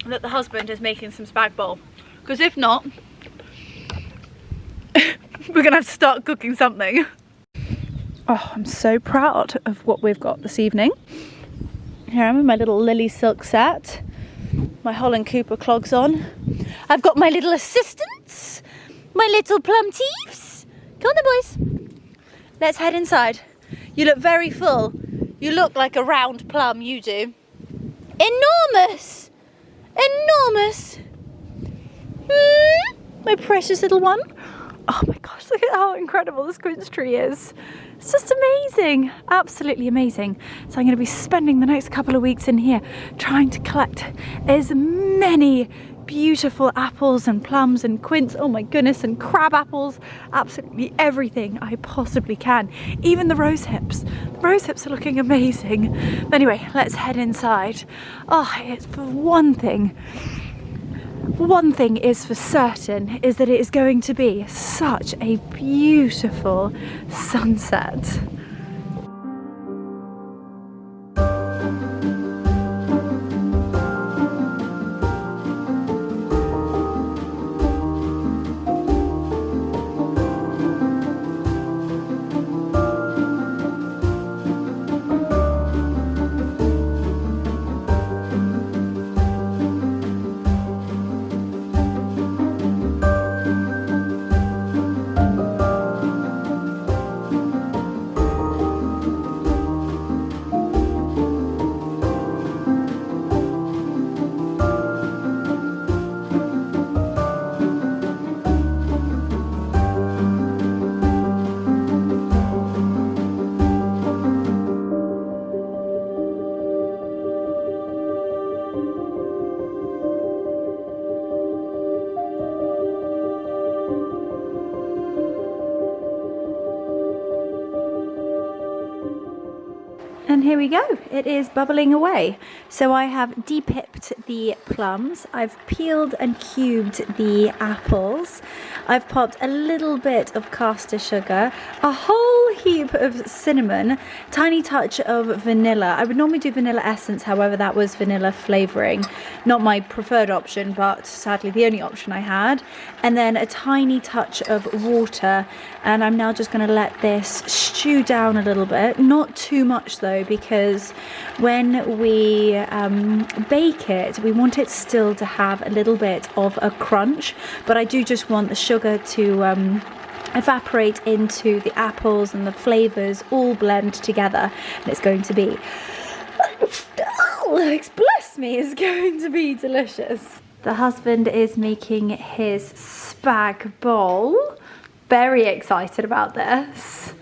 that the husband is making some spag bol, because if not, we're gonna have to start cooking something. Oh, I'm so proud of what we've got this evening. Here I am in my little LilySilk set, my Holland Cooper clogs on. I've got my little assistants, my little plum thieves. Come on then, boys. Let's head inside. You look very full. You look like a round plum, you do. Enormous! Enormous! My precious little one. Oh my gosh, look at how incredible this quince tree is. It's just amazing, absolutely amazing. So I'm going to be spending the next couple of weeks in here trying to collect as many beautiful apples and plums and quince, oh my goodness, and crab apples, absolutely everything I possibly can. Even the rose hips. The rose hips are looking amazing. Anyway, let's head inside. Oh, it's for one thing is for certain, is that it is going to be such a beautiful sunset. And here we go, it is bubbling away. So I have de-pipped the plums, I've peeled and cubed the apples, I've popped a little bit of caster sugar, a whole heap of cinnamon, tiny touch of vanilla. I would normally do vanilla essence, however that was vanilla flavouring. Not my preferred option, but sadly the only option I had. And then a tiny touch of water, and I'm now just going to let this stew down a little bit. Not too much though, because when we bake it, we want it still to have a little bit of a crunch, but I do just want the sugar to evaporate into the apples and the flavours all blend together, and it's going to be, bless me, it's going to be delicious. The husband is making his spag bol. Very excited about this.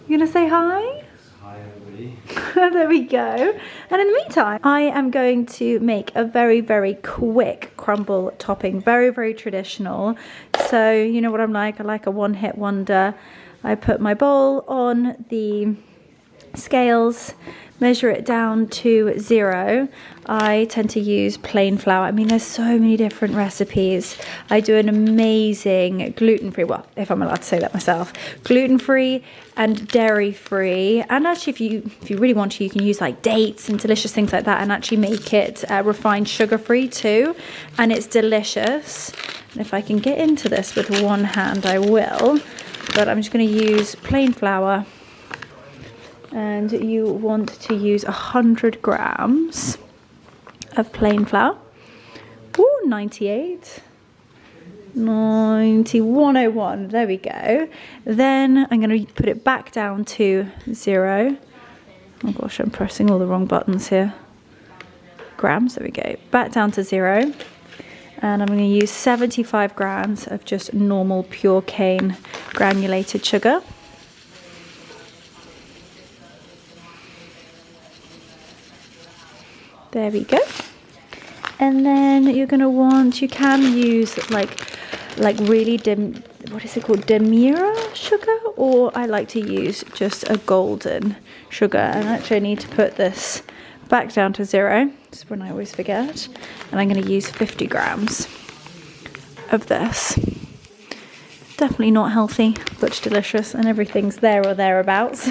You gonna say hi? Hi everybody. There we go. And in the meantime, I am going to make a very, very quick crumble topping. Very, very traditional. So you know what I'm like. I like a one-hit wonder. I put my bowl on the scales, measure it down to 0. I tend to use plain flour. I mean, there's so many different recipes. I do an amazing gluten-free, well, if I'm allowed to say that myself, gluten-free and dairy-free. And actually, if you really want to, you can use like dates and delicious things like that, and actually make it refined sugar-free too. And it's delicious. And if I can get into this with one hand, I will. But I'm just going to use plain flour. And you want to use 100 grams of plain flour. Ooh, 98. 90, 101. There we go. Then I'm going to put it back down to 0. Oh gosh, I'm pressing all the wrong buttons here. Grams, there we go. Back down to 0. And I'm going to use 75 grams of just normal pure cane granulated sugar. There we go. And then you're going to want, you can use like really what is it called, Demira sugar, or I like to use just a golden sugar. And actually I need to put this back down to 0. That's when I always forget. And I'm going to use 50 grams of this. Definitely not healthy, but delicious, and everything's there or thereabouts.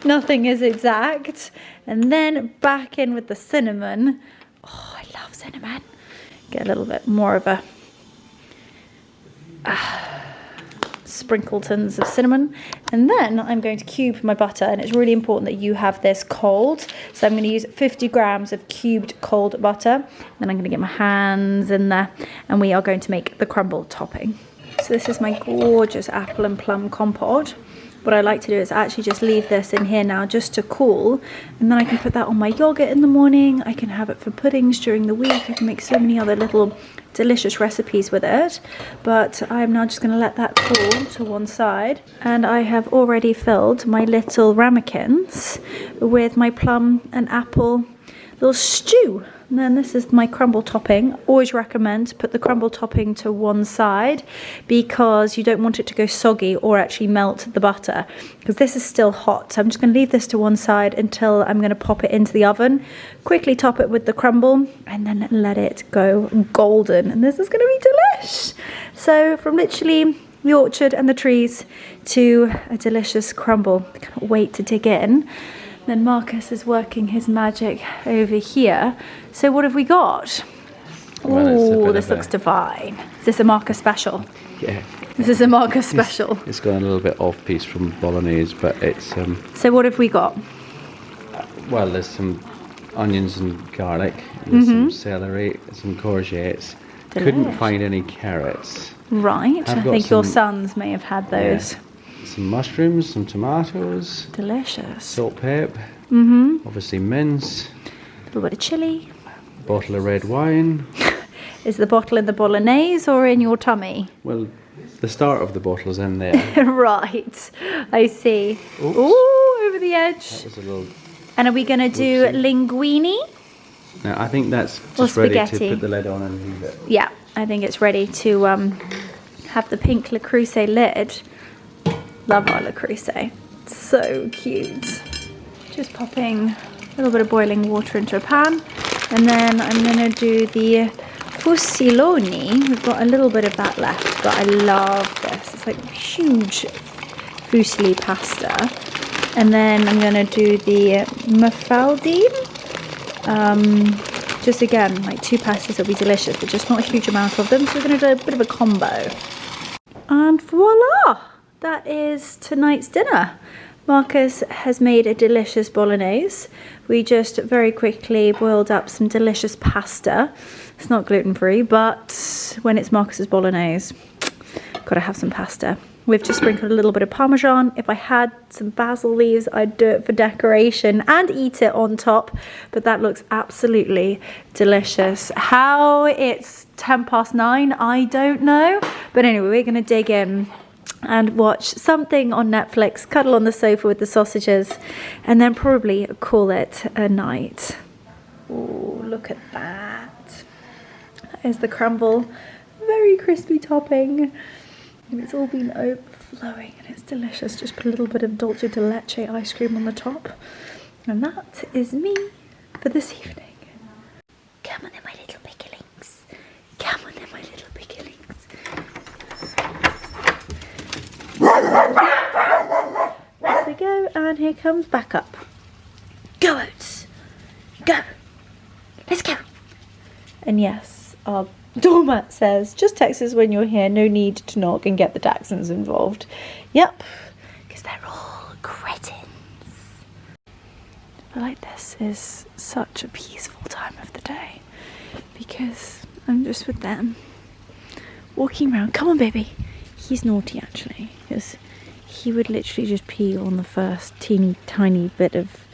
Nothing is exact. And then back in with the cinnamon. Oh, I love cinnamon. Get a little bit more of a sprinkletons of cinnamon. And then I'm going to cube my butter, and it's really important that you have this cold. So I'm going to use 50 grams of cubed cold butter. Then I'm going to get my hands in there, and we are going to make the crumble topping. So this is my gorgeous apple and plum compote. What I like to do is actually just leave this in here now just to cool, and then I can put that on my yogurt in the morning. I can have it for puddings during the week. I can make so many other little delicious recipes with it. But I'm now just going to let that cool to one side, and I have already filled my little ramekins with my plum and apple little stew. And then this is my crumble topping. Always recommend to put the crumble topping to one side, because you don't want it to go soggy or actually melt the butter, because this is still hot. So I'm just going to leave this to one side until I'm going to pop it into the oven. Quickly top it with the crumble and then let it go golden. And this is going to be delish. So from literally the orchard and the trees to a delicious crumble. I can't wait to dig in. Then Marcus is working his magic over here. So what have we got? Oh, this looks divine. Is this a Marcus special? Yeah. This is a Marcus special. It's got a little bit off piece from bolognese, but it's So what have we got? well, there's some onions and garlic, there's some celery, some courgettes. Couldn't find any carrots. Right. I think your sons may have had those. Yeah. Some mushrooms, some tomatoes. Delicious. Salt, pep. Obviously mince. A little bit of chilli. Bottle of red wine. Is the bottle in the bolognese or in your tummy? Well, the start of the bottle's in there. Right. I see. Oops. Ooh, over the edge. That was a little... And are we going to do linguine? Now, I think that's Or just ready to spaghetti. put the lid on and leave it. Yeah, I think it's ready to have the pink Le Creuset lid. Love our Le Creuset. So cute. Just popping a little bit of boiling water into a pan. And then I'm going to do the fusiloni. We've got a little bit of that left, but I love this. It's like huge fusilli pasta. And then I'm going to do the mafaldi. Just again, like 2 pastas will be delicious, but just not a huge amount of them. So we're going to do a bit of a combo. And voila! That is tonight's dinner. Marcus has made a delicious bolognese. We just very quickly boiled up some delicious pasta. It's not gluten-free, but when it's Marcus's bolognese, gotta have some pasta. We've just sprinkled a little bit of Parmesan. If I had some basil leaves, I'd do it for decoration and eat it on top, but that looks absolutely delicious. How it's 9:10, I don't know. But anyway, we're gonna dig in and watch something on Netflix, cuddle on the sofa with the sausages, and then probably call it a night. Oh, look at that. That is the crumble. Very crispy topping. And it's all been overflowing and it's delicious. Just put a little bit of dulce de leche ice cream on the top. And that is me for this evening. Come on then, my little picklings. Come on then, my little picklings. There we go, and here comes backup. Go Oats! Go! Let's go! And yes, our doormat says, just text us when you're here, no need to knock and get the Dachshunds involved. Yep, because they're all cretins. I like this is such a peaceful time of the day because I'm just with them. walking around. Come on, baby. He's naughty, actually, because he would literally just pee on the first teeny tiny bit of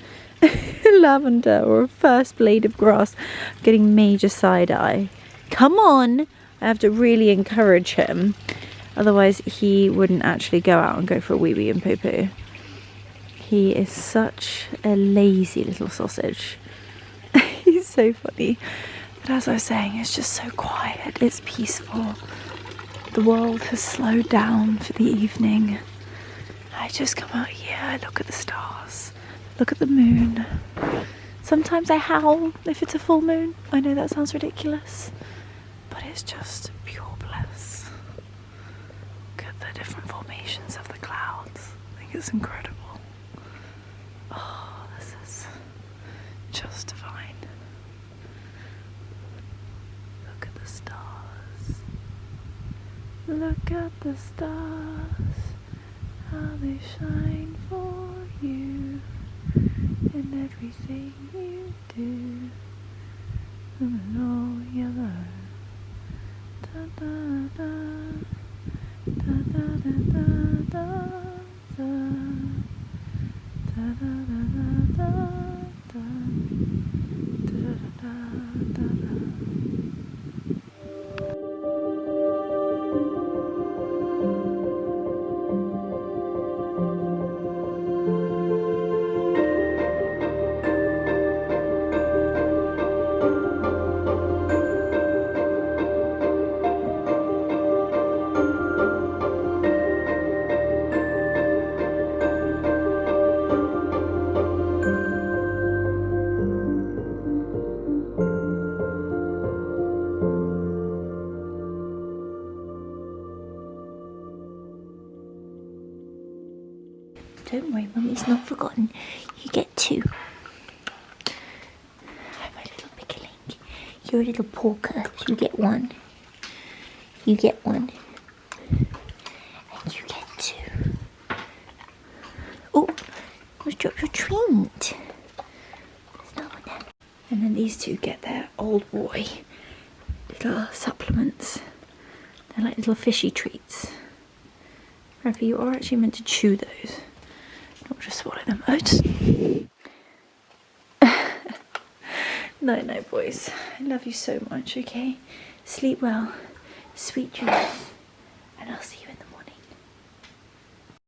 lavender or first blade of grass. Getting major side eye. Come on. I have to really encourage him. Otherwise, he wouldn't actually go out and go for a wee-wee and poo-poo. He is such a lazy little sausage. He's so funny. But as I was saying, it's just so quiet. It's peaceful. The world has slowed down for the evening. I just come out here, I look at the stars, look at the moon. Sometimes I howl if it's a full moon. I know that sounds ridiculous, but it's just pure bliss. Look at the different formations of the clouds. I think it's incredible. Oh, this is just divine. Look at the stars. Look at the stars. How they shine for you in everything you do. And all yellow. Da da da da da da da da da da da da da da da da. Don't worry, Mummy's not forgotten. You get 2. Hi, my little pickling. You're a little Polka. You get 1. You get 1. And you get 2. Oh, let's drop your treat. There's no one there. And then these 2 get their old boy little supplements. They're like little fishy treats. Remember, you are actually meant to chew those. Not just swallow them. Oh, just... No, boys. I love you so much, okay? Sleep well. Sweet dreams. And I'll see you in the morning.